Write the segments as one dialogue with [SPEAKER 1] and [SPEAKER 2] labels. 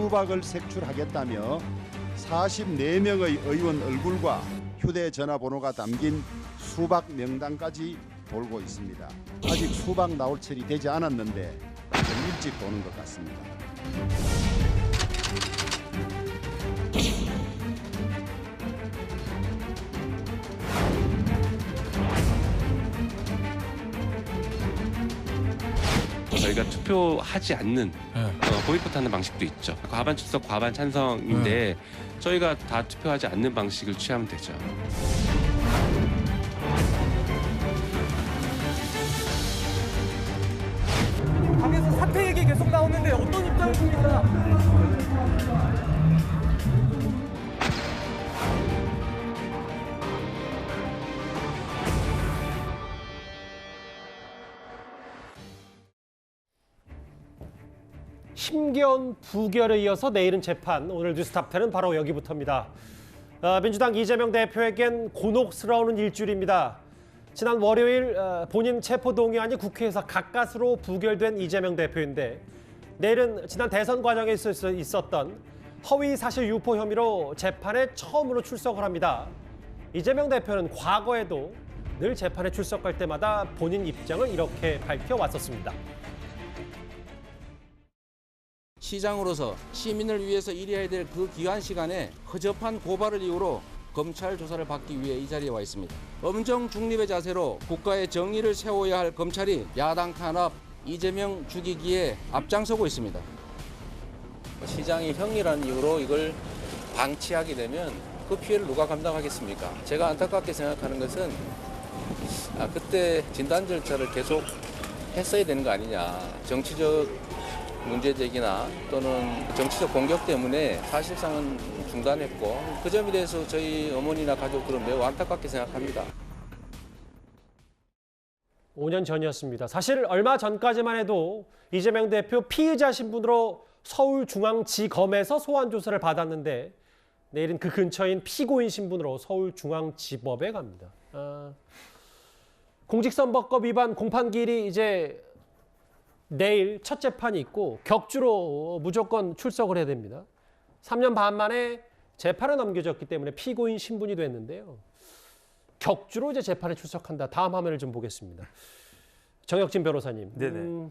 [SPEAKER 1] 수박을 색출하겠다며 44명의 의원 얼굴과 휴대전화번호가 담긴 수박 명단까지 돌고 있습니다. 아직 수박 나올 철이 되지 않았는데 좀 일찍 도는 것 같습니다.
[SPEAKER 2] 저희가 투표하지 않는 보이콧하는 방식도 있죠. 과반 출석, 과반 찬성인데 저희가 다 투표하지 않는 방식을 취하면 되죠.
[SPEAKER 3] 당에서 사퇴 얘기 계속 나오는데 어떤 입장이십니까?
[SPEAKER 4] 힘겨운 부결에 이어서 내일은 재판. 오늘 뉴스탑10은 바로 여기부터입니다. 민주당 이재명 대표에겐 곤혹스러운 일주일입니다. 지난 월요일 본인 체포동의안이 국회에서 가까스로 부결된 이재명 대표인데 내일은 지난 대선 과정에 있었던 허위사실 유포 혐의로 재판에 처음으로 출석을 합니다. 이재명 대표는 과거에도 늘 재판에 출석할 때마다 본인 입장을 이렇게 밝혀왔었습니다.
[SPEAKER 5] 시장으로서 시민을 위해서 일해야 될 그 귀한 시간에 허접한 고발을 이유로 검찰 조사를 받기 위해 이 자리에 와 있습니다. 엄정 중립의 자세로 국가의 정의를 세워야 할 검찰이 야당 탄압, 이재명 죽이기에 앞장서고 있습니다. 시장이 형이라는 이유로 이걸 방치하게 되면 그 피해를 누가 감당하겠습니까? 제가 안타깝게 생각하는 것은 그때 진단 절차를 계속 했어야 되는 거 아니냐. 정치적 문제 제기나 또는 정치적 공격 때문에 사실상은 중단했고 그 점에 대해서 저희 어머니나 가족들은 매우 안타깝게 생각합니다.
[SPEAKER 4] 5년 전이었습니다. 사실 얼마 전까지만 해도 이재명 대표 피의자 신분으로 서울중앙지검에서 소환 조사를 받았는데 내일은 그 근처인 피고인 신분으로 서울중앙지법에 갑니다. 공직선거법 위반 공판기일이 이제 내일 첫 재판이 있고 격주로 무조건 출석을 해야 됩니다. 3년 반 만에 재판에 넘겨졌기 때문에 피고인 신분이 됐는데요. 격주로 이제 재판에 출석한다. 다음 화면을 좀 보겠습니다. 정혁진 변호사님.
[SPEAKER 6] 네네.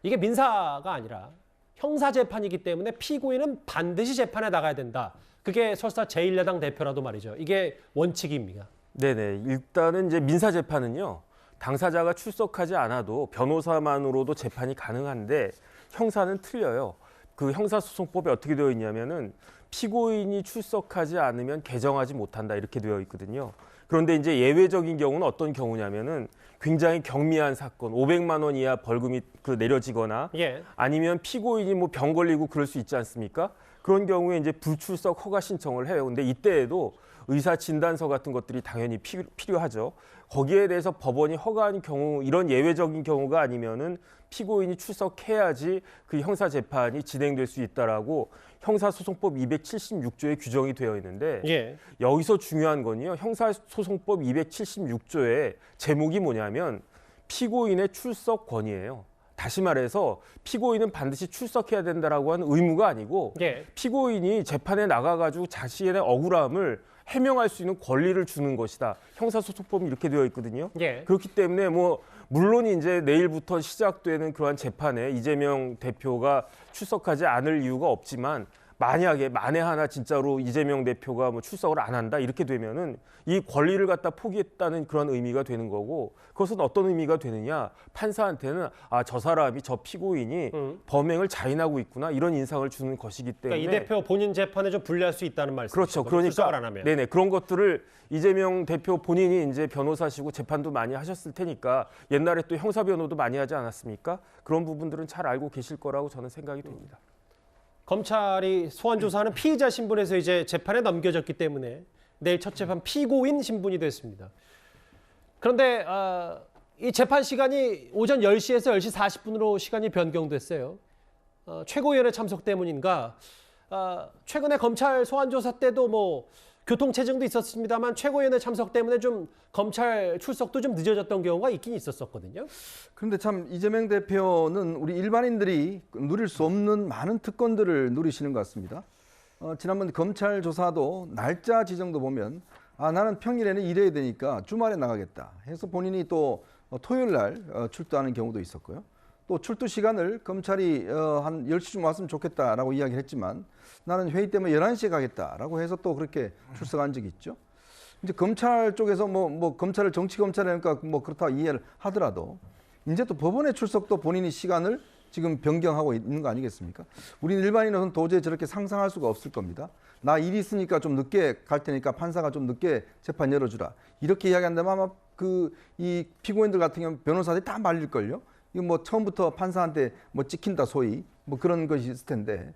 [SPEAKER 4] 이게 민사가 아니라 형사 재판이기 때문에 피고인은 반드시 재판에 나가야 된다. 그게 설사 제1야당 대표라도 말이죠. 이게 원칙입니다.
[SPEAKER 6] 네네. 일단은 이제 민사 재판은요. 당사자가 출석하지 않아도 변호사만으로도 재판이 가능한데 형사는 틀려요. 그 형사소송법에 어떻게 되어 있냐면은 피고인이 출석하지 않으면 개정하지 못한다 이렇게 되어 있거든요. 그런데 이제 예외적인 경우는 어떤 경우냐면은 굉장히 경미한 사건, 500만 원 이하 벌금이 내려지거나 아니면 피고인이 뭐 병 걸리고 그럴 수 있지 않습니까? 그런 경우에 이제 불출석 허가 신청을 해요. 근데 이때에도 의사 진단서 같은 것들이 당연히 필요하죠. 거기에 대해서 법원이 허가한 경우, 이런 예외적인 경우가 아니면은 피고인이 출석해야지 그 형사 재판이 진행될 수 있다라고 형사소송법 276조에 규정이 되어 있는데 여기서 중요한 건요. 형사소송법 276조의 제목이 뭐냐면 피고인의 출석 권이에요. 다시 말해서 피고인은 반드시 출석해야 된다라고 하는 의무가 아니고 피고인이 재판에 나가가지고 자신의 억울함을 해명할 수 있는 권리를 주는 것이다. 형사소송법이 이렇게 되어 있거든요. 그렇기 때문에 물론 이제 내일부터 시작되는 그러한 재판에 이재명 대표가 출석하지 않을 이유가 없지만 만약에 만에 하나 진짜로 이재명 대표가 출석을 안 한다 이렇게 되면은 이 권리를 갖다 포기했다는 그런 의미가 되는 거고 그것은 어떤 의미가 되느냐 판사한테는 저 사람이 저 피고인이 범행을 자인하고 있구나 이런 인상을 주는 것이기 때문에
[SPEAKER 4] 그러니까 이 대표 본인 재판에 좀 불리할 수 있다는 말씀이죠.
[SPEAKER 6] 그렇죠. 그러니까
[SPEAKER 4] 출석을 안 하면.
[SPEAKER 6] 네네 그런 것들을 이재명 대표 본인이 이제 변호사시고 재판도 많이 하셨을 테니까 옛날에 또 형사 변호도 많이 하지 않았습니까? 그런 부분들은 잘 알고 계실 거라고 저는 생각이 됩니다.
[SPEAKER 4] 검찰이 소환 조사하는 피의자 신분에서 이제 재판에 넘겨졌기 때문에 내일 첫 재판 피고인 신분이 됐습니다. 그런데 이 재판 시간이 오전 10시에서 10시 40분으로 시간이 변경됐어요. 최고위원회 참석 때문인가 최근에 검찰 소환 조사 때도 교통체증도 있었습니다만 최고위원회 참석 때문에 좀 검찰 출석도 좀 늦어졌던 경우가 있긴 있었거든요.
[SPEAKER 7] 그런데 참 이재명 대표는 우리 일반인들이 누릴 수 없는 많은 특권들을 누리시는 것 같습니다. 지난번 검찰 조사도 날짜 지정도 보면 나는 평일에는 일해야 되니까 주말에 나가겠다 해서 본인이 또 토요일 날 출두하는 경우도 있었고요. 또 출두 시간을 검찰이 한 10시쯤 왔으면 좋겠다라고 이야기를 했지만 나는 회의 때문에 11시에 가겠다라고 해서 또 그렇게 출석한 적이 있죠. 이제 검찰 쪽에서 뭐 검찰을 정치 검찰이니까 뭐 그렇다 이해를 하더라도 이제 또 법원의 출석도 본인이 시간을 지금 변경하고 있는 거 아니겠습니까? 우리는 일반인은 도저히 저렇게 상상할 수가 없을 겁니다. 나 일이 있으니까 좀 늦게 갈 테니까 판사가 좀 늦게 재판 열어주라. 이렇게 이야기한다면 아마 이 피고인들 같은 경우는 변호사들이 다 말릴걸요. 이거 뭐 처음부터 판사한테 뭐 찍힌다 소위 뭐 그런 것이 있을 텐데.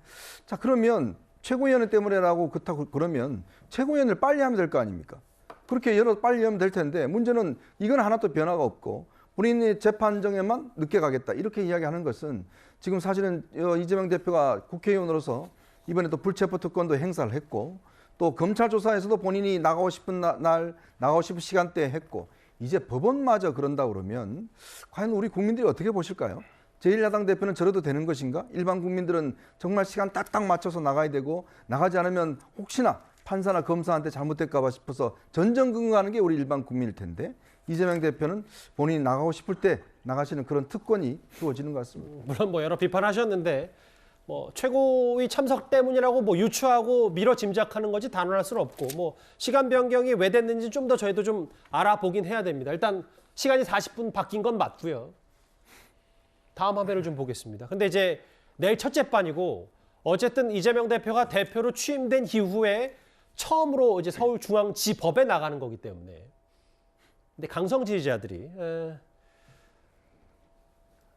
[SPEAKER 7] 자, 그러면 최고위원회 때문에라고 그렇다고 그러면 최고위원회를 빨리 하면 될 거 아닙니까? 그렇게 빨리 하면 될 텐데 문제는 이건 하나도 변화가 없고 본인이 재판정에만 늦게 가겠다 이렇게 이야기하는 것은 지금 사실은 이재명 대표가 국회의원으로서 이번에 또 불체포 특권도 행사를 했고 또 검찰 조사에서도 본인이 나가고 싶은 날 나가고 싶은 시간대에 했고 이제 법원마저 그런다 그러면 과연 우리 국민들이 어떻게 보실까요? 제1야당 대표는 저래도 되는 것인가? 일반 국민들은 정말 시간 딱딱 맞춰서 나가야 되고 나가지 않으면 혹시나 판사나 검사한테 잘못될까 봐 싶어서 전전긍긍하는 게 우리 일반 국민일 텐데 이재명 대표는 본인이 나가고 싶을 때 나가시는 그런 특권이 주어지는 것 같습니다.
[SPEAKER 4] 물론 뭐 여러 비판하셨는데 뭐 최고위 참석 때문이라고 뭐 유추하고 미뤄 짐작하는 거지 단언할 수는 없고 뭐 시간 변경이 왜 됐는지 좀 더 저희도 좀 알아보긴 해야 됩니다. 일단 시간이 40분 바뀐 건 맞고요. 다음 화면을 좀 보겠습니다. 근데 이제 내일 첫째 반이고 어쨌든 이재명 대표가 대표로 취임된 이후에 처음으로 이제 서울중앙지법에 나가는 거기 때문에 근데 강성 지지자들이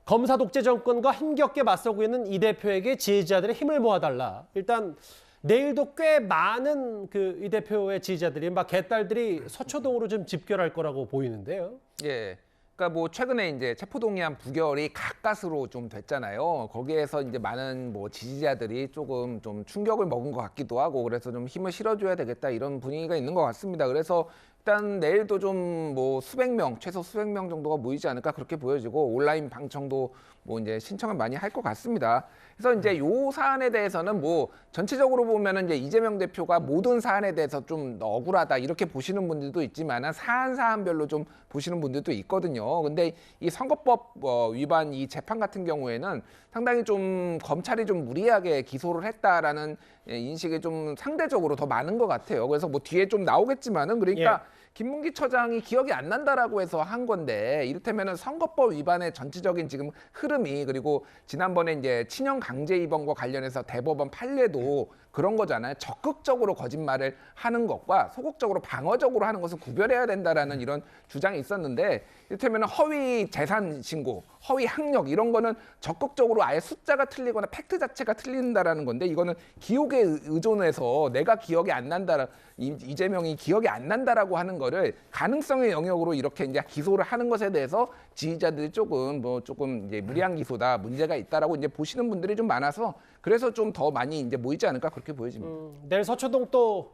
[SPEAKER 4] 검사 독재 정권과 힘겹게 맞서고 있는 이 대표에게 지지자들의 힘을 모아달라. 일단 내일도 꽤 많은 이 대표의 지지자들이 막 개딸들이 서초동으로 좀 집결할 거라고 보이는데요.
[SPEAKER 8] 예. 그러니까 뭐 최근에 이제 체포동의안 부결이 가까스로 좀 됐잖아요. 거기에서 이제 많은 뭐 지지자들이 조금 좀 충격을 먹은 것 같기도 하고 그래서 좀 힘을 실어줘야 되겠다 이런 분위기가 있는 것 같습니다. 그래서 일단 내일도 좀 뭐 수백 명, 최소 수백 명 정도가 모이지 않을까 그렇게 보여지고 온라인 방청도 뭐 이제 신청을 많이 할 것 같습니다. 그래서 이제 요 사안에 대해서는 뭐 전체적으로 보면은 이제 이재명 대표가 모든 사안에 대해서 좀 억울하다 이렇게 보시는 분들도 있지만은 사안별로 좀 보시는 분들도 있거든요. 근데 이 선거법 위반 이 재판 같은 경우에는 상당히 좀 검찰이 좀 무리하게 기소를 했다라는 인식이 좀 상대적으로 더 많은 것 같아요. 그래서 뭐 뒤에 좀 나오겠지만은 그러니까 김문기 처장이 기억이 안 난다라고 해서 한 건데 이를테면은 선거법 위반의 전체적인 지금 흐름이 그리고 지난번에 이제 친형 강제 입원과 관련해서 대법원 판례도 그런 거잖아요. 적극적으로 거짓말을 하는 것과 소극적으로 방어적으로 하는 것을 구별해야 된다라는 이런 주장이 있었는데 이를테면 허위 재산 신고, 허위 학력 이런 거는 적극적으로 아예 숫자가 틀리거나 팩트 자체가 틀린다라는 건데 이거는 기억에 의존해서 내가 기억이 안 난다, 이재명이 기억이 안 난다라고 하는 거를 가능성의 영역으로 이렇게 이제 기소를 하는 것에 대해서 지지자들이 조금 이제 무리한 기소다, 문제가 있다라고 이제 보시는 분들이 좀 많아서 그래서 좀 더 많이 이제 모이지 않을까 그렇게 보여집니다.
[SPEAKER 4] 내일 서초동 또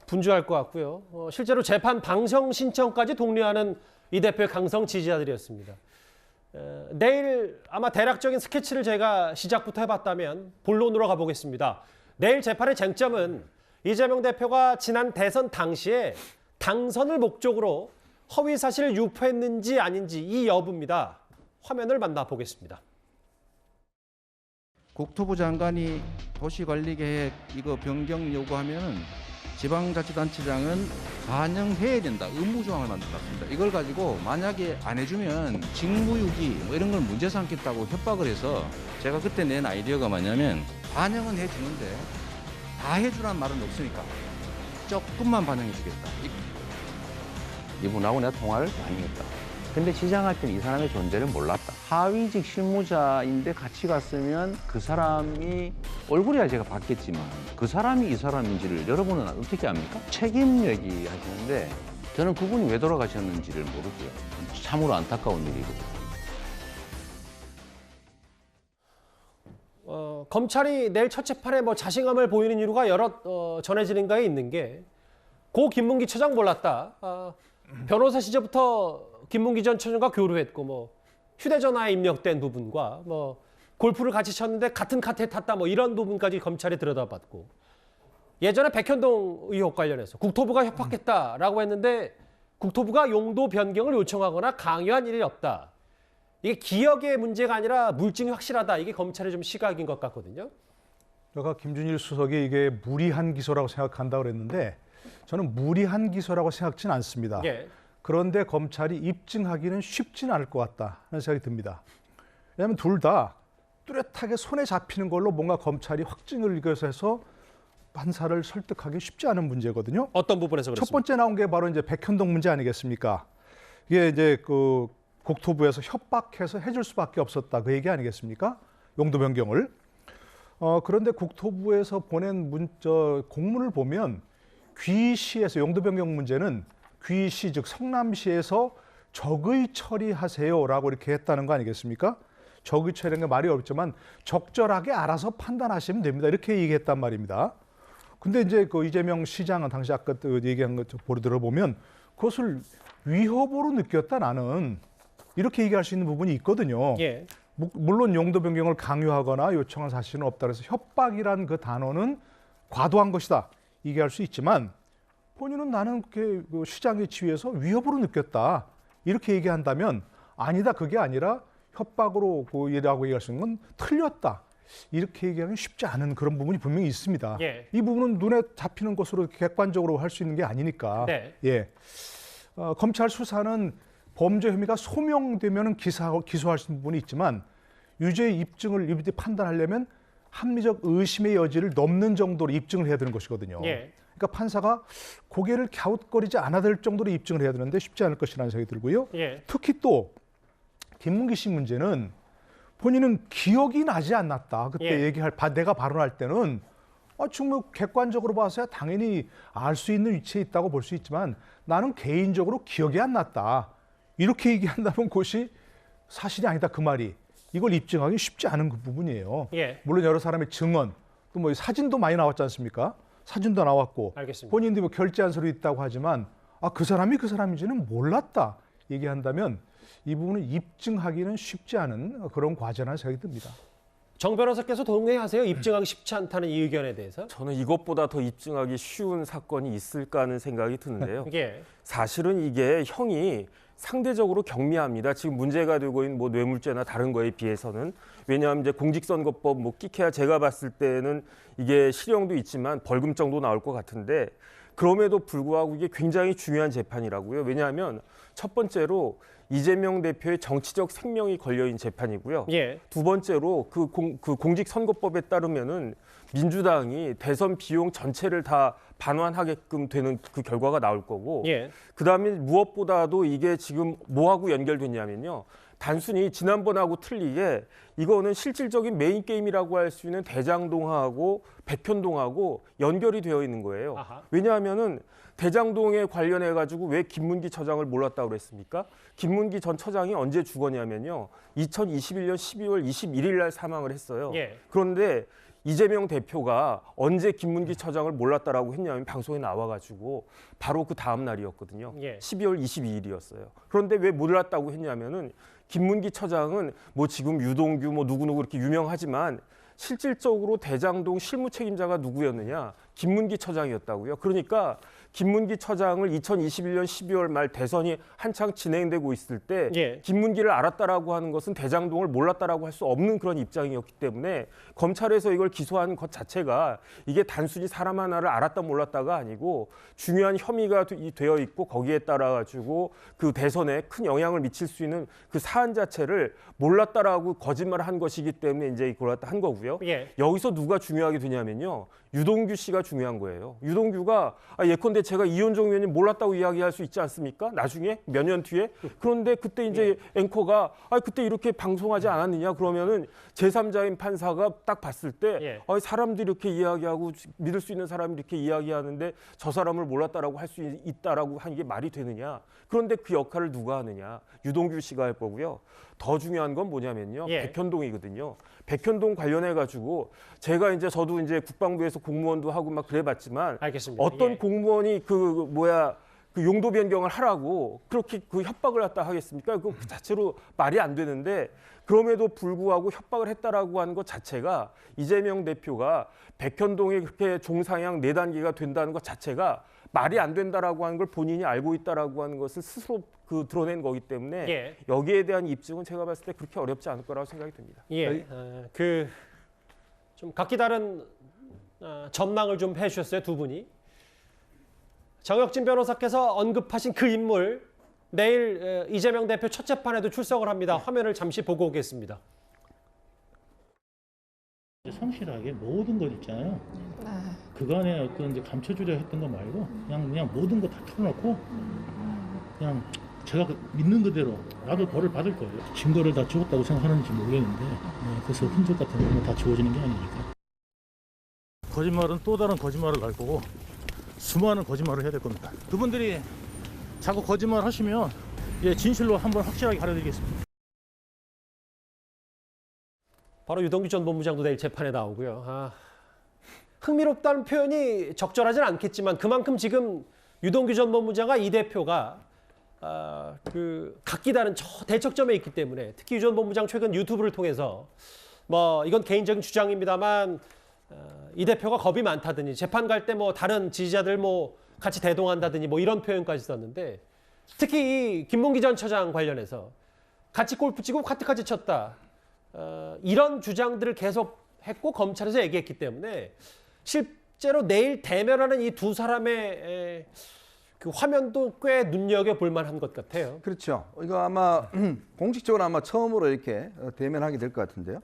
[SPEAKER 4] 분주할 것 같고요. 실제로 재판 방청 신청까지 독려하는 이 대표의 강성 지지자들이었습니다. 내일 아마 대략적인 스케치를 제가 시작부터 해봤다면 본론으로 가보겠습니다. 내일 재판의 쟁점은 이재명 대표가 지난 대선 당시에 당선을 목적으로 허위 사실을 유포했는지 아닌지 이 여부입니다. 화면을 만나보겠습니다.
[SPEAKER 9] 국토부 장관이 도시관리계획 이거 변경 요구하면은 지방자치단체장은 반영해야 된다. 의무조항을 만들었습니다. 이걸 가지고 만약에 안 해주면 직무유기 뭐 이런 걸 문제 삼겠다고 협박을 해서 제가 그때 낸 아이디어가 뭐냐면 반영은 해주는데 다 해주라는 말은 없으니까 조금만 반영해주겠다.
[SPEAKER 10] 이분하고 내가 통화를 많이 했다. 근데 시장할 때는 이 사람의 존재를 몰랐다. 하위직 실무자인데 같이 갔으면 그 사람이 얼굴이야 제가 봤겠지만 그 사람이 이 사람인지를 여러분은 어떻게 압니까? 책임 얘기하시는데 저는 그분이 왜 돌아가셨는지를 모르고요. 참으로 안타까운 일이거든요.
[SPEAKER 4] 검찰이 내일 첫 재판에 뭐 자신감을 보이는 이유가 여러 전해지는 바에 있는 게 고 김문기 처장 몰랐다. 변호사 시절부터 김문기 전 처장과 교류했고 뭐 휴대전화에 입력된 부분과 뭐 골프를 같이 쳤는데 같은 카트에 탔다 뭐 이런 부분까지 검찰이 들여다봤고 예전에 백현동 의혹 관련해서 국토부가 협박했다라고 했는데 국토부가 용도 변경을 요청하거나 강요한 일이 없다. 이게 기억의 문제가 아니라 물증이 확실하다. 이게 검찰의 좀 시각인 것 같거든요.
[SPEAKER 11] 제가 김준일 수석이 이게 무리한 기소라고 생각한다고 그랬는데 저는 무리한 기소라고 생각지는 않습니다.
[SPEAKER 4] 예.
[SPEAKER 11] 그런데 검찰이 입증하기는 쉽지는 않을 것 같다는 생각이 듭니다. 왜냐하면 둘 다 뚜렷하게 손에 잡히는 걸로 뭔가 검찰이 확증을 이겨서 판사를 설득하기 쉽지 않은 문제거든요.
[SPEAKER 4] 어떤 부분에서 그렇습니까?
[SPEAKER 11] 첫 번째 나온 게 바로 이제 백현동 문제 아니겠습니까? 이게 이제 그 국토부에서 협박해서 해줄 수밖에 없었다 그 얘기 아니겠습니까? 용도 변경을. 그런데 국토부에서 보낸 공문을 보면 귀시에서 용도 변경 문제는 귀시 즉 성남시에서 적의 처리하세요라고 이렇게 했다는 거 아니겠습니까? 적의 처리라는 게 말이 어렵지만 적절하게 알아서 판단하시면 됩니다. 이렇게 얘기했단 말입니다. 근데 이제 그 이재명 시장은 당시 아까 얘기한 것 보러 들어보면 그것을 위협으로 느꼈다 나는 이렇게 얘기할 수 있는 부분이 있거든요.
[SPEAKER 4] 예.
[SPEAKER 11] 물론 용도 변경을 강요하거나 요청한 사실은 없다 그래서 협박이란 그 단어는 과도한 것이다 얘기할 수 있지만 본인은 나는 그 시장의 지위에서 위협으로 느꼈다 이렇게 얘기한다면 아니다 그게 아니라 협박으로 라고 얘기할 수 있는 건 틀렸다 이렇게 얘기하기 쉽지 않은 그런 부분이 분명히 있습니다.
[SPEAKER 4] 예.
[SPEAKER 11] 이 부분은 눈에 잡히는 것으로 객관적으로 할 수 있는 게 아니니까.
[SPEAKER 4] 네.
[SPEAKER 11] 예. 검찰 수사는 범죄 혐의가 소명되면 기소할 수 있는 부분이 있지만 유죄의 입증을 판단하려면 합리적 의심의 여지를 넘는 정도로 입증을 해야 되는 것이거든요.
[SPEAKER 4] 예.
[SPEAKER 11] 그러니까 판사가 고개를 갸웃거리지 않아야 될 정도로 입증을 해야 되는데 쉽지 않을 것이라는 생각이 들고요.
[SPEAKER 4] 예.
[SPEAKER 11] 특히 또 김문기 씨 문제는 본인은 기억이 나지 않았다. 그때
[SPEAKER 4] 예.
[SPEAKER 11] 내가 발언할 때는 정말 객관적으로 봐서야 당연히 알 수 있는 위치에 있다고 볼 수 있지만 나는 개인적으로 기억이 안 났다. 이렇게 얘기한다면 그것이 사실이 아니다 그 말이. 이걸 입증하기 쉽지 않은 그 부분이에요.
[SPEAKER 4] 예.
[SPEAKER 11] 물론 여러 사람의 증언, 또 뭐 사진도 많이 나왔지 않습니까? 사진도 나왔고
[SPEAKER 4] 알겠습니다.
[SPEAKER 11] 본인도 뭐 결제한 서류 있다고 하지만 그 사람이 그 사람인지는 몰랐다 얘기한다면 이 부분은 입증하기는 쉽지 않은 그런 과제라는 생각이 듭니다.
[SPEAKER 4] 정 변호사께서 동의하세요? 입증하기 쉽지 않다는 이 의견에 대해서?
[SPEAKER 6] 저는 이것보다 더 입증하기 쉬운 사건이 있을까 하는 생각이 드는데요.
[SPEAKER 4] 예.
[SPEAKER 6] 사실은 이게 형이 상대적으로 경미합니다. 지금 문제가 되고 있는 뭐 뇌물죄나 다른 거에 비해서는. 왜냐하면 이제 공직선거법 뭐 끼케야 제가 봤을 때는 이게 실형도 있지만 벌금 정도 나올 것 같은데 그럼에도 불구하고 이게 굉장히 중요한 재판이라고요. 왜냐하면 첫 번째로 이재명 대표의 정치적 생명이 걸려있는 재판이고요.
[SPEAKER 4] 예.
[SPEAKER 6] 두 번째로 그 공직선거법에 따르면은 민주당이 대선 비용 전체를 다 반환하게끔 되는 그 결과가 나올 거고
[SPEAKER 4] 예.
[SPEAKER 6] 그다음에 무엇보다도 이게 지금 뭐하고 연결됐냐면요. 단순히 지난번하고 틀리게 이거는 실질적인 메인 게임이라고 할 수 있는 대장동하고 백현동하고 연결이 되어 있는 거예요.
[SPEAKER 4] 아하.
[SPEAKER 6] 왜냐하면은 대장동에 관련해 가지고 왜 김문기 처장을 몰랐다고 그랬습니까? 김문기 전 처장이 언제 죽었냐면요. 2021년 12월 21일 날 사망을 했어요.
[SPEAKER 4] 예.
[SPEAKER 6] 그런데 이재명 대표가 언제 김문기 처장을 몰랐다라고 했냐면 방송에 나와가지고 바로 그 다음 날이었거든요.
[SPEAKER 4] 예.
[SPEAKER 6] 12월 22일이었어요. 그런데 왜 몰랐다고 했냐면은 김문기 처장은 뭐 지금 유동규 뭐 누구누구 이렇게 유명하지만 실질적으로 대장동 실무 책임자가 누구였느냐? 김문기 처장이었다고요. 그러니까 김문기 처장을 2021년 12월 말 대선이 한창 진행되고 있을 때
[SPEAKER 4] 예.
[SPEAKER 6] 김문기를 알았다라고 하는 것은 대장동을 몰랐다라고 할 수 없는 그런 입장이었기 때문에 검찰에서 이걸 기소한 것 자체가 이게 단순히 사람 하나를 알았다 몰랐다가 아니고 중요한 혐의가 되어 있고 거기에 따라 가지고 그 대선에 큰 영향을 미칠 수 있는 그 사안 자체를 몰랐다라고 거짓말을 한 것이기 때문에 이제 이걸 한 거고요.
[SPEAKER 4] 예.
[SPEAKER 6] 여기서 누가 중요하게 되냐면요. 유동규 씨가 중요한 거예요. 유동규가 예컨대 제가 이현종 의원님 몰랐다고 이야기할 수 있지 않습니까? 나중에 몇 년 뒤에. 그런데 그때 이제 앵커가 그때 이렇게 방송하지 않았느냐 그러면은 제3자인 판사가 딱 봤을 때 사람들이 이렇게 이야기하고 믿을 수 있는 사람이 이렇게 이야기하는데 저 사람을 몰랐다라고 할 수 있다라고 하는 게 말이 되느냐. 그런데 그 역할을 누가 하느냐. 유동규 씨가 할 거고요. 더 중요한 건 뭐냐면요.
[SPEAKER 4] 예.
[SPEAKER 6] 백현동이거든요. 백현동 관련해 가지고 제가 이제 저도 이제 국방부에서 공무원도 하고 막 그래봤지만
[SPEAKER 4] 알겠습니다.
[SPEAKER 6] 어떤
[SPEAKER 4] 예.
[SPEAKER 6] 공무원이 그 용도 변경을 하라고 그렇게 그 협박을 갖다 하겠습니까? 그 자체로 말이 안 되는데 그럼에도 불구하고 협박을 했다라고 하는 것 자체가 이재명 대표가 백현동에 그렇게 종상향 4단계가 된다는 것 자체가 말이 안 된다라고 하는 걸 본인이 알고 있다라고 하는 것을 스스로 드러낸 거기 때문에
[SPEAKER 4] 예.
[SPEAKER 6] 여기에 대한 입증은 제가 봤을 때 그렇게 어렵지 않을 거라고 생각이 듭니다.
[SPEAKER 4] 예, 좀 각기 다른 전망을 좀 해주셨어요, 두 분이. 정혁진 변호사께서 언급하신 그 인물, 내일 이재명 대표 첫 재판에도 출석을 합니다. 화면을 잠시 보고 오겠습니다.
[SPEAKER 12] 성실하게 모든 것 있잖아요. 그간에 어떤 이제 감춰주려 했던 거 말고 그냥 모든 거 다 털어놓고 그냥 제가 믿는 그대로 나도 벌을 받을 거예요. 증거를 다 주었다고 생각하는지 모르겠는데 그래서 흔적 같은 거 다 지워지는 게 아니니까. 거짓말은 또 다른 거짓말을 날 거고 수많은 거짓말을 해야 될 겁니다. 그분들이 자꾸 거짓말 하시면 진실로 한번 확실하게 가려드리겠습니다.
[SPEAKER 4] 바로 유동규 전 본부장도 내일 재판에 나오고요. 흥미롭다는 표현이 적절하진 않겠지만 그만큼 지금 유동규 전 본부장과 이 대표가 각기 다른 대척점에 있기 때문에 특히 유 전 본부장 최근 유튜브를 통해서 이건 개인적인 주장입니다만 이 대표가 겁이 많다더니 재판 갈 때 다른 지지자들 같이 대동한다더니 이런 표현까지 썼는데 특히 이 김문기 전 처장 관련해서 같이 골프 치고 카트까지 쳤다. 이런 주장들을 계속 했고 검찰에서 얘기했기 때문에 실제로 내일 대면하는 이 두 사람의 그 화면도 꽤 눈여겨볼 만한 것 같아요.
[SPEAKER 7] 그렇죠. 이거 아마 공식적으로 아마 처음으로 이렇게 대면하게 될 것 같은데요.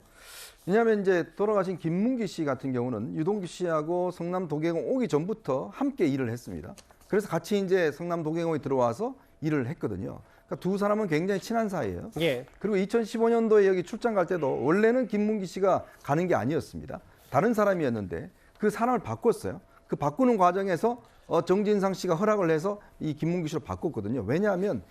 [SPEAKER 7] 왜냐하면 이제 돌아가신 김문기 씨 같은 경우는 유동규 씨하고 성남 도계공 오기 전부터 함께 일을 했습니다. 그래서 같이 이제 성남 도계공에 들어와서 일을 했거든요. 그러니까 두 사람은 굉장히 친한 사이예요.
[SPEAKER 4] 예.
[SPEAKER 7] 그리고 2015년도에 여기 출장 갈 때도 원래는 김문기 씨가 가는 게 아니었습니다. 다른 사람이었는데 그 사람을 바꿨어요. 그 바꾸는 과정에서 정진상 씨가 허락을 해서 이 김문기 씨로 바꿨거든요. 왜냐하면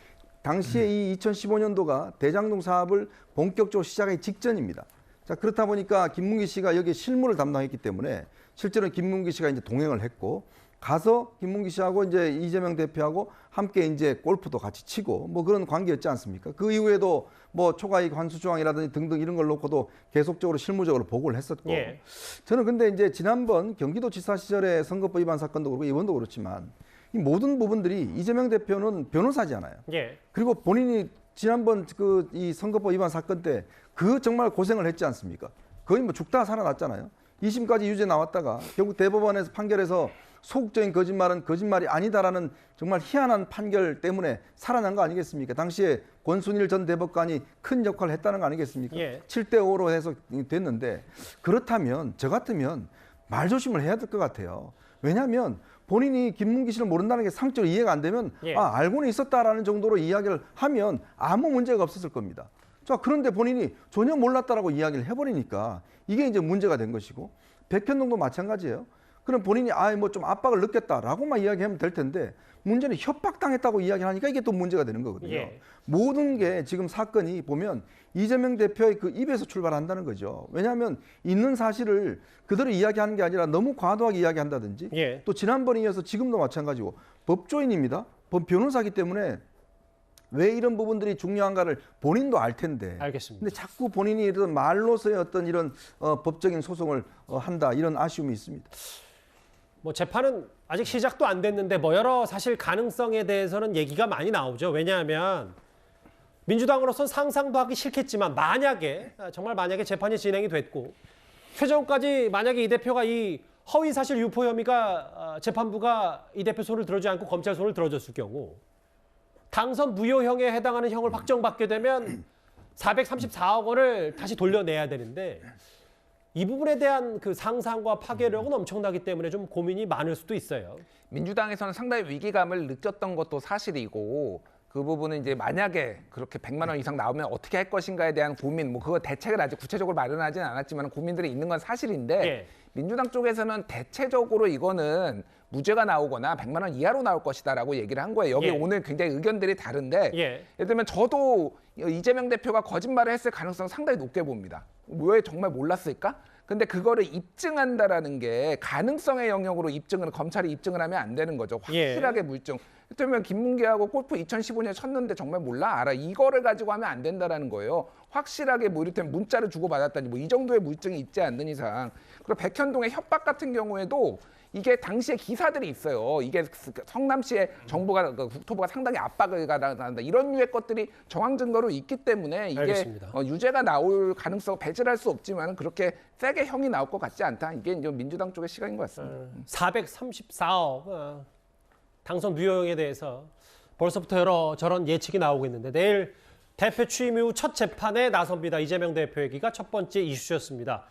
[SPEAKER 7] 당시에 이 2015년도가 대장동 사업을 본격적으로 시작하기 직전입니다. 자, 그렇다 보니까 김문기 씨가 여기 실무를 담당했기 때문에 실제로 김문기 씨가 이제 동행을 했고 가서 김문기 씨하고 이제 이재명 대표하고 함께 이제 골프도 같이 치고 그런 관계였지 않습니까? 그 이후에도 초과이익 환수 조항이라든지 등등 이런 걸 놓고도 계속적으로 실무적으로 보고를 했었고
[SPEAKER 4] 예.
[SPEAKER 7] 저는 근데 이제 지난번 경기도지사 시절에 선거법 위반 사건도 그렇고 이번도 그렇지만 이 모든 부분들이 이재명 대표는 변호사잖아요.
[SPEAKER 4] 예.
[SPEAKER 7] 그리고 본인이 지난번 이 선거법 위반 사건 때 정말 고생을 했지 않습니까? 거의 죽다가 살아났잖아요. 2심까지 유죄 나왔다가 결국 대법원에서 판결해서 소극적인 거짓말은 거짓말이 아니다라는 정말 희한한 판결 때문에 살아난 거 아니겠습니까? 당시에 권순일 전 대법관이 큰 역할을 했다는 거 아니겠습니까?
[SPEAKER 4] 예.
[SPEAKER 7] 7대5로 해서 됐는데 그렇다면 저 같으면 말조심을 해야 될 것 같아요. 왜냐하면 본인이 김문기 씨를 모른다는 게 상적으로 이해가 안 되면
[SPEAKER 4] 예.
[SPEAKER 7] 알고는 있었다라는 정도로 이야기를 하면 아무 문제가 없었을 겁니다. 자, 그런데 본인이 전혀 몰랐다라고 이야기를 해버리니까 이게 이제 문제가 된 것이고 백현동도 마찬가지예요. 그럼 본인이 좀 압박을 느꼈다라고만 이야기하면 될 텐데 문제는 협박당했다고 이야기하니까 이게 또 문제가 되는 거거든요.
[SPEAKER 4] 예.
[SPEAKER 7] 모든 게 지금 사건이 보면 이재명 대표의 그 입에서 출발한다는 거죠. 왜냐하면 있는 사실을 그대로 이야기하는 게 아니라 너무 과도하게 이야기한다든지
[SPEAKER 4] 예.
[SPEAKER 7] 또 지난번에 이어서 지금도 마찬가지고 법조인입니다. 변호사기 때문에 왜 이런 부분들이 중요한가를 본인도 알 텐데.
[SPEAKER 4] 알겠습니다.
[SPEAKER 7] 근데 자꾸 본인이 이런 말로서의 어떤 이런 법적인 소송을 한다 이런 아쉬움이 있습니다.
[SPEAKER 4] 재판은 아직 시작도 안 됐는데 여러 사실 가능성에 대해서는 얘기가 많이 나오죠. 왜냐하면 민주당으로서는 상상도 하기 싫겠지만 정말 만약에 재판이 진행이 됐고 최종까지 만약에 이 대표가 이 허위 사실 유포 혐의가 재판부가 이 대표 손을 들어주지 않고 검찰 손을 들어줬을 경우 당선 무효형에 해당하는 형을 확정받게 되면 434억 원을 다시 돌려내야 되는데 이 부분에 대한 그 상상과 파괴력은 엄청나기 때문에 좀 고민이 많을 수도 있어요.
[SPEAKER 8] 민주당에서는 상당히 위기감을 느꼈던 것도 사실이고 그 부분은 이제 만약에 그렇게 100만 원 이상 나오면 어떻게 할 것인가에 대한 고민, 그거 대책을 아직 구체적으로 마련하지는 않았지만 고민들이 있는 건 사실인데
[SPEAKER 4] 예.
[SPEAKER 8] 민주당 쪽에서는 대체적으로 이거는 무죄가 나오거나 100만 원 이하로 나올 것이다라고 얘기를 한 거예요. 여기
[SPEAKER 4] 예.
[SPEAKER 8] 오늘 굉장히 의견들이 다른데
[SPEAKER 4] 예.
[SPEAKER 8] 예를 들면 저도 이재명 대표가 거짓말을 했을 가능성 상당히 높게 봅니다. 왜 정말 몰랐을까? 근데 그거를 입증한다라는 게 가능성의 영역으로 검찰이 입증을 하면 안 되는 거죠. 확실하게 물증. 그러면 김문기하고 골프 2015년에 쳤는데 정말 몰라? 알아. 이거를 가지고 하면 안 된다라는 거예요. 확실하게 뭐 이를테면 문자를 주고받았다니 뭐 이 정도의 물증이 있지 않는 이상. 그리고 백현동의 협박 같은 경우에도 이게 당시에 기사들이 있어요. 이게 성남시의 정부가 국토부가 상당히 압박을 가한다 이런 류의 것들이 정황 증거로 있기 때문에 이게
[SPEAKER 4] 알겠습니다.
[SPEAKER 8] 유죄가 나올 가능성 배제할 수 없지만 그렇게 세게 형이 나올 것 같지 않다. 이게 이제 민주당 쪽의 시각인 것 같습니다.
[SPEAKER 4] 434억 당선 무효에 대해서 벌써부터 저런 예측이 나오고 있는데 내일 대표 취임 이후 첫 재판에 나섭니다. 이재명 대표에게가 첫 번째 이슈였습니다.